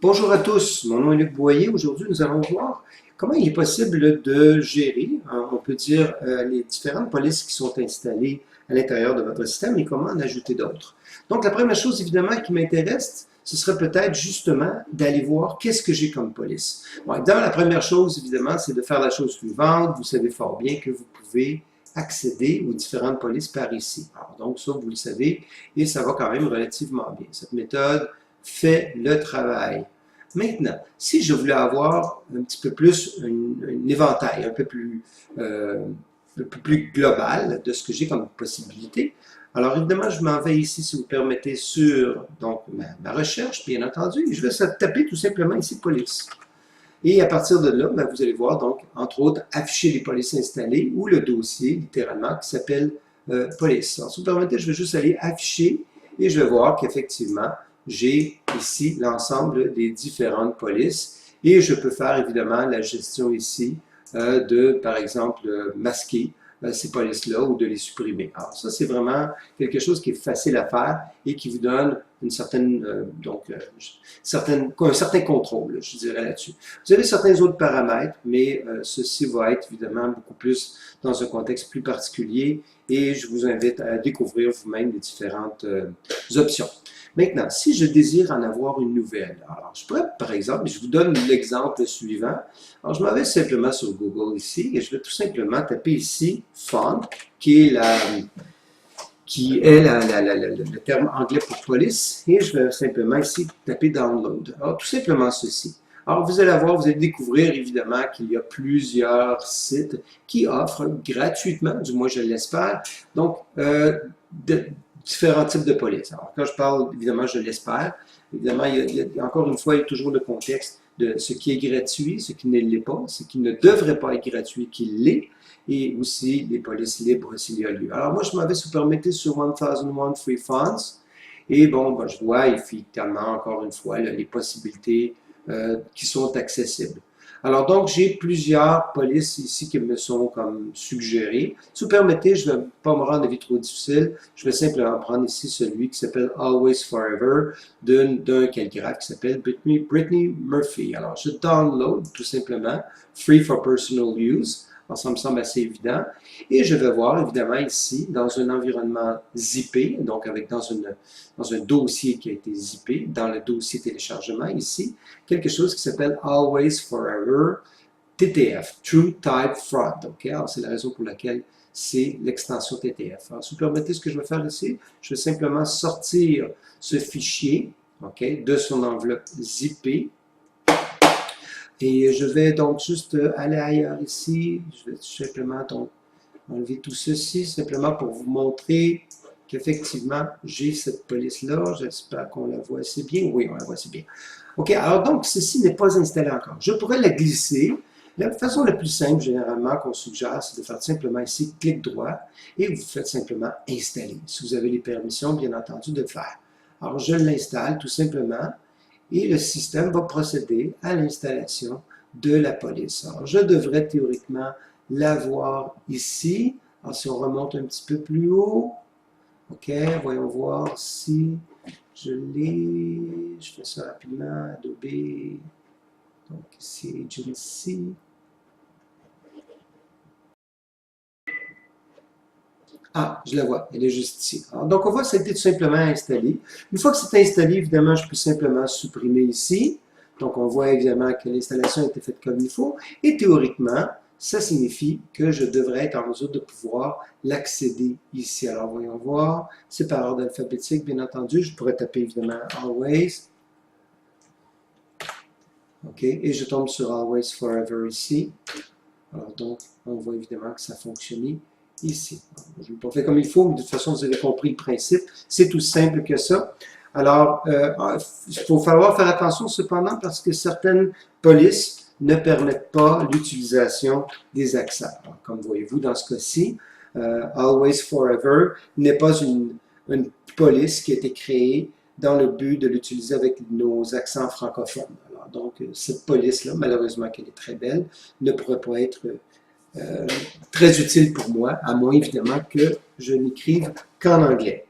Bonjour à tous, mon nom est Luc Boyer. Aujourd'hui, nous allons voir comment il est possible de gérer, on peut dire, les différentes polices qui sont installées à l'intérieur de votre système et comment en ajouter d'autres. Donc, la première chose, évidemment, qui m'intéresse, ce serait peut-être justement d'aller voir qu'est-ce que j'ai comme police. Bon, évidemment, la première chose, évidemment, c'est de faire la chose suivante. Vous savez fort bien que vous pouvez accéder aux différentes polices par ici. Alors, donc, ça, vous le savez, et ça va quand même relativement bien. Cette méthode fait le travail. Maintenant, si je voulais avoir un petit peu plus un éventail un peu plus global de ce que j'ai comme possibilité, alors évidemment, je m'en vais ici, si vous permettez, sur donc, ma recherche, bien entendu, et je vais taper tout simplement ici police. Et à partir de là, vous allez voir donc, entre autres, afficher les polices installées ou le dossier, littéralement, qui s'appelle police. Alors, si vous permettez, je vais juste aller afficher et je vais voir qu'effectivement, j'ai ici l'ensemble des différentes polices et je peux faire évidemment la gestion ici par exemple, masquer ces polices-là ou de les supprimer. Alors ça, c'est vraiment quelque chose qui est facile à faire et qui vous donne une certaine, un certain contrôle, je dirais là-dessus. Vous avez certains autres paramètres, mais ceci va être évidemment beaucoup plus dans un contexte plus particulier et je vous invite à découvrir vous-même les différentes options. Maintenant, si je désire en avoir une nouvelle, alors je pourrais, par exemple, je vous donne l'exemple suivant. Alors, je m'en vais simplement sur Google ici et je vais tout simplement taper ici font, qui est le terme anglais pour police, et je vais simplement ici taper download. Alors, tout simplement ceci. Alors, vous allez voir, vous allez découvrir évidemment qu'il y a plusieurs sites qui offrent gratuitement, du moins je l'espère, donc différents types de police. Alors, quand je parle, évidemment, je l'espère. Évidemment, encore une fois, il y a toujours le contexte de ce qui est gratuit, ce qui ne l'est pas, ce qui ne devrait pas être gratuit, qui l'est, et aussi les polices libres s'il y a lieu. Alors, moi, je m'en vais, si vous permettez, sur 1001 Free Funds, et bon, je vois effectivement, encore une fois, là, les possibilités qui sont accessibles. Alors donc, j'ai plusieurs polices ici qui me sont comme suggérées. Si vous permettez, je ne vais pas me rendre à vie trop difficile. Je vais simplement prendre ici celui qui s'appelle Always Forever d'un calligraphe qui s'appelle Brittany Murphy. Alors, je download tout simplement, free for personal use. Alors, ça me semble assez évident. Et je vais voir, évidemment, ici, dans un environnement zippé, donc dans un dossier qui a été zippé, dans le dossier téléchargement, ici, quelque chose qui s'appelle Always Forever TTF, True Type Fraud. Okay? Alors, c'est la raison pour laquelle c'est l'extension TTF. Alors, si vous permettez ce que je vais faire ici, je vais simplement sortir ce fichier de son enveloppe zippée. Et je vais donc juste aller ailleurs ici. Je vais tout simplement donc enlever tout ceci, simplement pour vous montrer qu'effectivement, j'ai cette police-là. J'espère qu'on la voit assez bien. Oui, on la voit assez bien. OK, alors donc, ceci n'est pas installé encore. Je pourrais la glisser. La façon la plus simple, généralement, qu'on suggère, c'est de faire simplement ici, clic droit, et vous faites simplement installer. Si vous avez les permissions, bien entendu, de le faire. Alors, je l'installe tout simplement. Et le système va procéder à l'installation de la police. Alors, je devrais théoriquement l'avoir ici. Alors, si on remonte un petit peu plus haut, OK, voyons voir si je l'ai. Je fais ça rapidement, Adobe. Donc, ici, Agency. Ah, je la vois, elle est juste ici. Alors, donc, on voit que ça a été tout simplement installé. Une fois que c'est installé, évidemment, je peux simplement supprimer ici. Donc, on voit évidemment que l'installation a été faite comme il faut. Et théoriquement, ça signifie que je devrais être en mesure de pouvoir l'accéder ici. Alors, voyons voir. C'est par ordre alphabétique, bien entendu. Je pourrais taper évidemment Always. OK, et je tombe sur Always Forever ici. Alors, donc, on voit évidemment que ça fonctionne ici. Je ne l'ai pas fait comme il faut, mais de toute façon, vous avez compris le principe. C'est tout simple que ça. Alors, il faut falloir faire attention cependant parce que certaines polices ne permettent pas l'utilisation des accès. Alors, comme voyez-vous dans ce cas-ci, Always Forever n'est pas une police qui a été créée dans le but de l'utiliser avec nos accents francophones. Alors, donc, cette police-là, malheureusement qu'elle est très belle, ne pourrait pas être très utile pour moi, à moins évidemment que je n'écrive qu'en anglais.